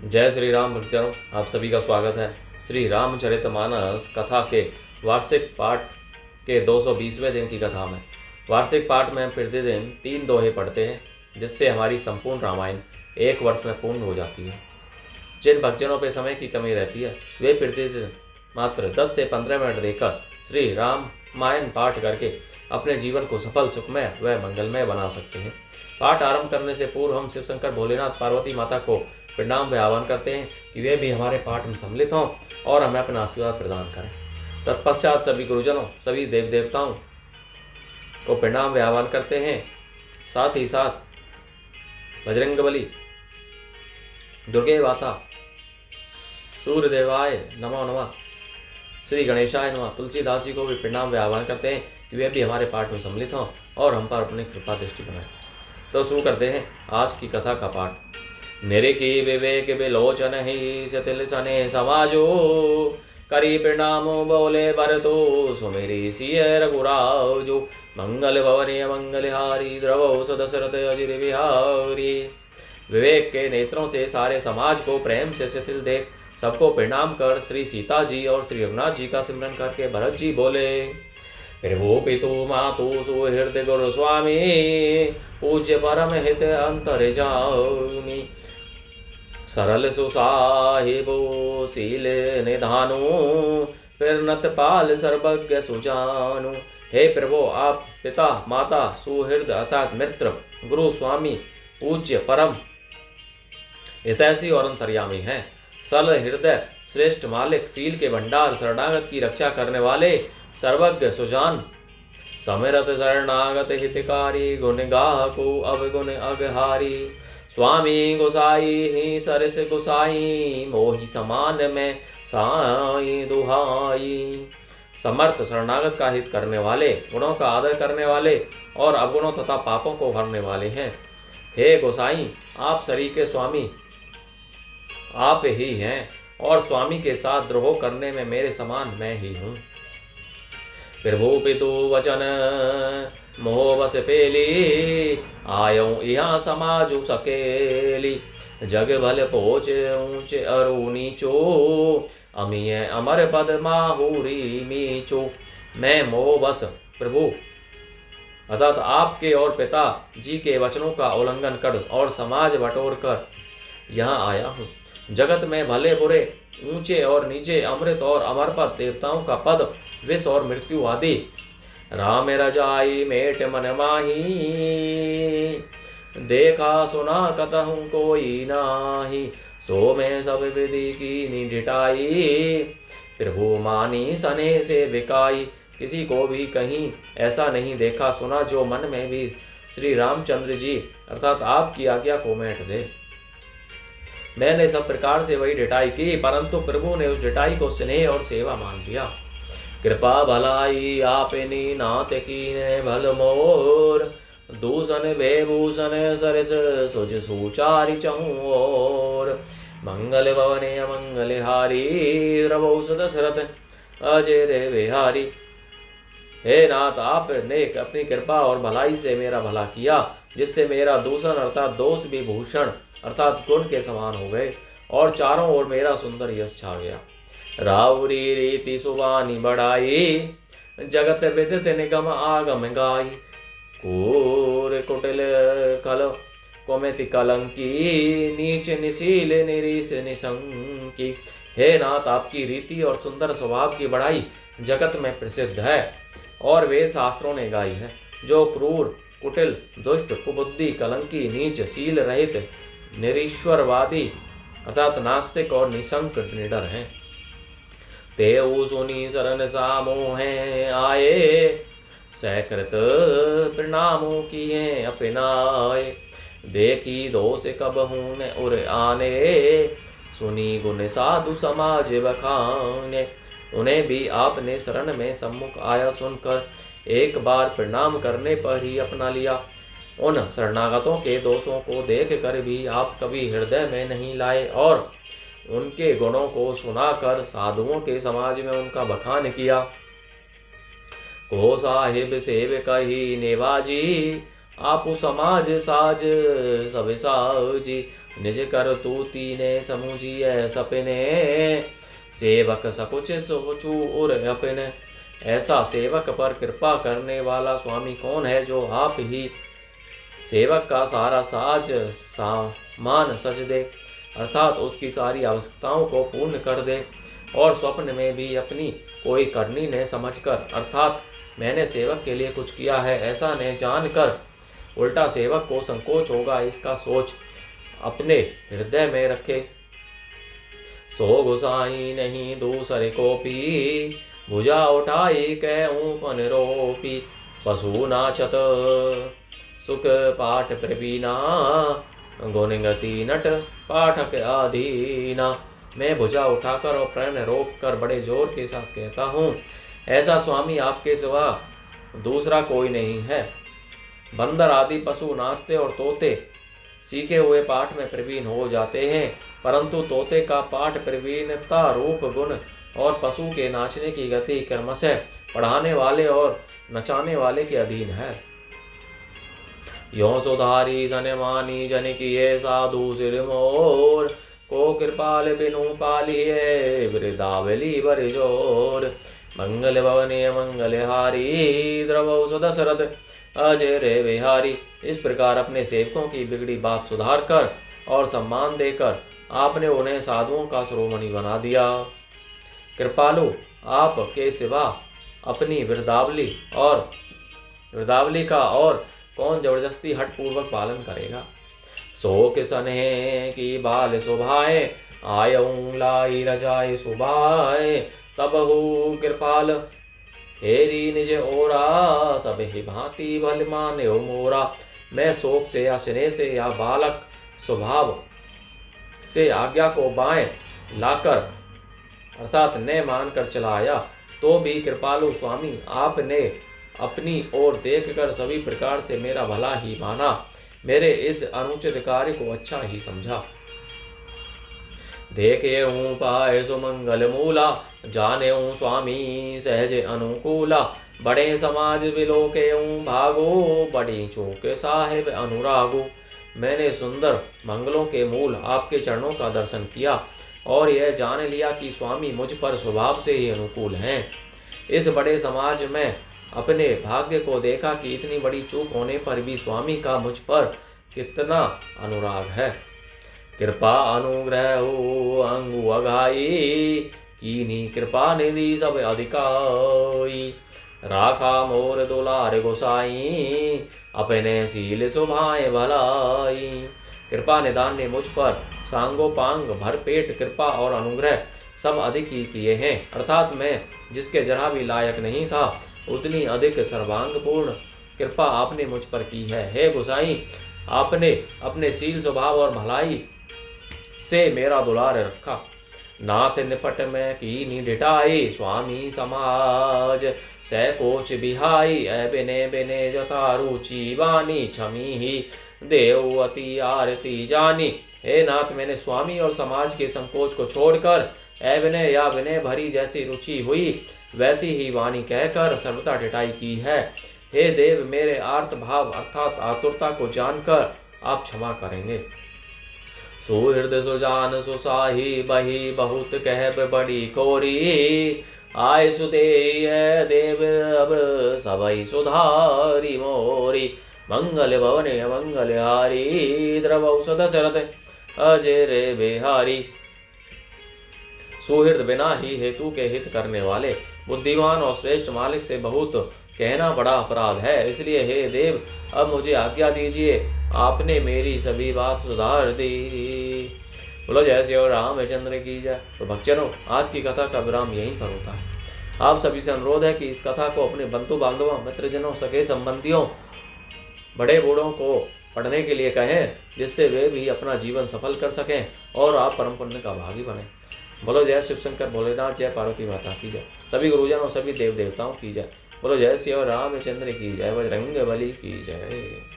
जय श्री राम भक्तजनों, आप सभी का स्वागत है। श्री रामचरितमानस कथा के वार्षिक पाठ के 220वें दिन की कथा में। वार्षिक पाठ में हम प्रतिदिन 3 दोहे पढ़ते हैं, जिससे हमारी संपूर्ण रामायण 1 वर्ष में पूर्ण हो जाती है। जिन भक्तजनों पर समय की कमी रहती है, वे प्रतिदिन मात्र 10 से 15 मिनट देकर श्री रामायण पाठ करके अपने जीवन को सफल, सुखमय व मंगलमय बना सकते हैं। पाठ आरंभ करने से पूर्व हम शिव शंकर, भोलेनाथ, पार्वती माता को प्रणाम व आह्वान करते हैं कि वे भी हमारे पाठ में सम्मिलित हों और हमें अपना आशीर्वाद प्रदान करें। तत्पश्चात सभी गुरुजनों, सभी देव देवताओं को प्रणाम व आह्वान करते हैं। साथ ही साथ बजरंगबली, दुर्गे माता, सूर्यदेवाय नमो नमः, श्री गणेशाय नमः, तुलसीदास जी को भी प्रणाम व आह्वान करते हैं कि वे भी हमारे पाठ में सम्मिलित हों और हम पर अपनी कृपा दृष्टि बनाएं। तो शुरू करते हैं आज की कथा का पाठ। निरिकी विवेक विलोचन ही सतिल सने समाजो, करी प्रणामो बोले भरतो सुमेरी सिय रघुराजो, मंगल भवनीय मंगलहारी द्रवो सदशरथ अजिर विहारी। विवेक के नेत्रों से सारे समाज को प्रेम से शिथिल देख सबको प्रणाम कर श्री सीता जी और श्री रघुनाथ जी का सिमरन करके भरत जी बोले, प्रभु पितु मातु सुहृद गुरु स्वामी, पूज्य परम हित अंतर जामी, सरल सुसाहिबो शील निधानु, पिरनत पाल सर्वज्ञ सुजानु। हे प्रभु, आप पिता माता सुहृद अर्थात मित्र, गुरु स्वामी, पूज्य परम हितैषी और अंतर्यामी हैं। सरल हृदय, श्रेष्ठ मालिक, शील के भंडार, शरणागत की रक्षा करने वाले, सर्वज्ञ सुजान, समिरत शरणागत हितकारी, गुण गाहको अवगुण अगहारी। स्वामी गोसाई ही सरस गोसाई, मोहि समान में साई दुहाई। समर्थ, शरणागत का हित करने वाले, गुणों का आदर करने वाले और अवगुणों तथा पापों को भरने वाले हैं। हे गोसाई, आप शरीर के स्वामी आप ही हैं और स्वामी के साथ द्रोह करने में मेरे समान मैं ही हूँ। प्रभु पितु वचन मोह बस पेली, आयो यहाँ समाजु सकेली, जग भल पोच ऊंचे अरु नीचो, अमीय अमर पद माहुरी मीचो। मैं मोह बस प्रभु अर्थात आपके और पिता जी के वचनों का उल्लंघन कर और समाज बटोर कर यहाँ आया हूँ। जगत में भले बुरे, ऊंचे और नीचे, अमृत और अमर पद, देवताओं का पद, विष और मृत्यु आदि, राम रजाई मेट मन माही, देखा सुना कतहु कोई नाही, सो में सब विधि की निडिटाई, प्रभु मानी सने से बिकाई। किसी को भी कहीं ऐसा नहीं देखा सुना जो मन में भी श्री रामचंद्र जी अर्थात आपकी आज्ञा को मेट दे। मैंने सब प्रकार से वही डिटाई की, परंतु प्रभु ने उस डिटाई को स्नेह और सेवा मान लिया। कृपा भलाई आपनी नाथ कीने भल मोर, दूषण भेभूषण सरस सुज सुचारि चहु और, मंगल भवने अमंगल हारी, द्रवौ दशरथ अजय बिहारी। हे नाथ, आपने अपनी कृपा और भलाई से मेरा भला किया, जिससे मेरा दूषण अर्थात दोष भी भूषण अर्थात गुण के समान हो गए और चारों ओर मेरा सुंदर यश छा गया। रावरी रीति सुबानी बढ़ाई, जगत विदित निगम आगम गाई, कूर कुटिल कल कोमिति कलंकी, नीच निशील निरीश निशंकी। हे नाथ, आपकी रीति और सुंदर स्वभाव की बढ़ाई जगत में प्रसिद्ध है और वेद शास्त्रों ने गाई है। जो क्रूर, कुटिल, दुष्ट, कुबुद्धि, कलंकी, नीच, शील रहित, निरीश्वरवादी अर्थात नास्तिक और निशंक निडर हैं, तेऊ सुनी शरण सामोहे आए, सकृत प्रणामों किए अपनाए, देखी दोष कबहू न उर आने, सुनी गुण साधु समाज बखाने। उन्हें भी आपने शरण में सम्मुख आया सुनकर एक बार प्रणाम करने पर ही अपना लिया। उन शरणागतों के दोषों को देख कर भी आप कभी हृदय में नहीं लाए और उनके गुणों को सुनाकर साधुओं के समाज में उनका बखान किया। को साहिब सेवक ही नेवाजी, आपु समाज साज सब साजी, निज कर तू तीने समुझिए सपने, सेवक सकुच सोचू उर अपने। ऐसा सेवक पर कृपा करने वाला स्वामी कौन है जो आप ही सेवक का सारा साज सामान सज दे, अर्थात उसकी सारी आवश्यकताओं को पूर्ण कर दे, और स्वप्न में भी अपनी कोई करनी न समझकर, अर्थात मैंने सेवक के लिए कुछ किया है ऐसा न जानकर, उल्टा सेवक को संकोच होगा इसका सोच अपने हृदय में रखे। सो गुसाई नहीं दूसरे को पी, भुजा उठाई कहूँ पन रोपी, पशु नाचत सुख पाठ प्रवीणा, गुण गति नट पाठक आधीना। मैं भुजा उठाकर और प्रण रोक कर बड़े जोर के साथ कहता हूँ, ऐसा स्वामी आपके सिवा दूसरा कोई नहीं है। बंदर आदि पशु नाचते और तोते सीखे हुए पाठ में प्रवीण हो जाते हैं, परंतु तोते का पाठ प्रवीणता रूप गुण और पशु के नाचने की गति क्रमशः पढ़ाने वाले और नचाने वाले के अधीन है। यो सुधारी सन मानी जन किए साधु सिर मोर, को कृपाल बिनु पालिए वृदावली बरजोर। मंगल भवने मंगल हारी, द्रवौ सुदशरथ अजय रे बिहारी। इस प्रकार अपने सेवकों की बिगड़ी बात सुधार कर और सम्मान देकर आपने उन्हें साधुओं का शिरोमणि बना दिया। कृपालु, आप के सिवा अपनी वृदावली का और कौन जबरदस्ती हठपूर्वक पालन करेगा। सो किसने की बाल सुभाए, आयऊं लाई रजाए सुभाए। तब हु कृपाल हेरी निज ओरा, सब ही भांति भल मान्यो मोरा। मैं शोक से या स्नेह से या बालक स्वभाव से आज्ञा को बाएं लाकर अर्थात न मानकर चलाया, तो भी कृपालु स्वामी आपने अपनी ओर देखकर सभी प्रकार से मेरा भला ही माना, मेरे इस अनुचित कार्य को अच्छा ही समझा। देखे हूँ पाए सुमंगल मूला, जाने हूँ स्वामी सहज अनुकूला। बड़े समाज विलोके हूँ भागो, बड़ी चूक साहेब अनुरागो। मैंने सुंदर मंगलों के मूल आपके चरणों का दर्शन किया और यह जान लिया कि स्वामी मुझ पर स्वभाव से ही अनुकूल हैं। इस बड़े समाज में अपने भाग्य को देखा कि इतनी बड़ी चूक होने पर भी स्वामी का मुझ पर कितना अनुराग है। कृपा अनुग्रह हो अंगु अघाई, कीनी कृपा निधि सब अधिकाई। राखा मोर दुलार गोसाई, अपने सील सुभाए भलाई। कृपा निदान ने मुझ पर सांगोपांग भरपेट कृपा और अनुग्रह सब अधिक ही किए हैं, अर्थात मैं जिसके जरा भी लायक नहीं था उतनी अधिक सर्वांगपूर्ण कृपा आपने मुझ पर की है। हे गोसाई, आपने अपने सील स्वभाव और भलाई से मेरा दुलार रखा। नाथ निपट में कीनी डिटाई, स्वामी समाज सैकोच बिहाई। बिने बिने जता रुचि वानी, छमी ही देव अति आरती जानी। हे नाथ, मैंने स्वामी और समाज के संकोच को छोड़कर विनय या विनय भरी जैसी रुचि हुई वैसी ही वाणी कहकर सर्वथा डिटाई की है। हे देव, मेरे आर्त भाव अर्थात आतुरता को जानकर आप क्षमा करेंगे। सुहृद सुजान सुसाही बही, बहुत कहब बड़ी कोरी। आय सुदेय देव अब सबई सुधारी मोरी। मंगल भवने मंगल हारी, द्रवौ दशरथ अजय रे बिहारी। सुहृद बिना ही हेतु के हित करने वाले बुद्धिमान और श्रेष्ठ मालिक से बहुत कहना बड़ा अपराध है, इसलिए हे देव अब मुझे आज्ञा दीजिए, आपने मेरी सभी बात सुधार दी। बोलो जय श्री रामचंद्र की जय। तो भक्तजनों, आज की कथा का विराम यहीं पर होता है। आप सभी से अनुरोध है कि इस कथा को अपने बंधु बांधवों, मित्रजनों, सगे संबंधियों, बड़े बूढ़ों को पढ़ने के लिए कहें, जिससे वे भी अपना जीवन सफल कर सकें और आप परम पुण्य का भागी बने। बोलो जय शिव शंकर भोलेनाथ, जय पार्वती माता की जय। सभी गुरुजनों, सभी देव देवताओं की जय। बोलो जय श्री रामचंद्र की जय, बजरंग बली की जय।